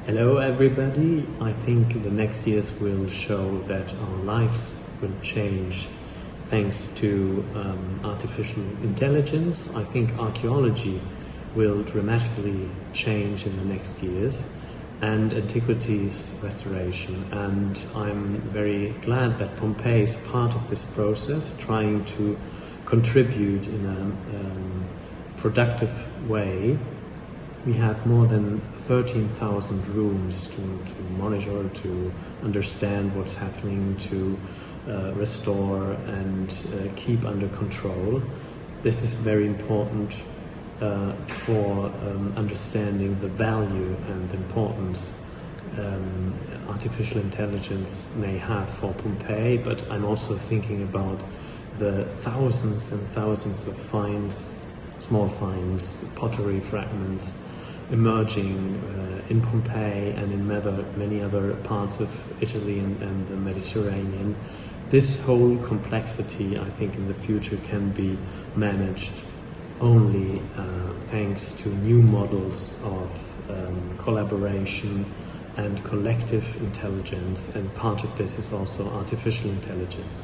Hello everybody. I think the next years will show that our lives will change thanks to artificial intelligence. I think archaeology will dramatically change in the next years, and antiquities restoration. And I'm very glad that Pompei is part of this process, trying to contribute in a productive way. We have more than 13,000 rooms to monitor, to understand what's happening, to restore and keep under control. This is very important for understanding the value and the importance artificial intelligence may have for Pompei, but I'm also thinking about the thousands and thousands of finds, small finds, pottery fragments emerging in Pompei and in many other parts of Italy and the Mediterranean. This whole complexity, I think, in the future can be managed only thanks to new models of collaboration and collective intelligence, and part of this is also artificial intelligence.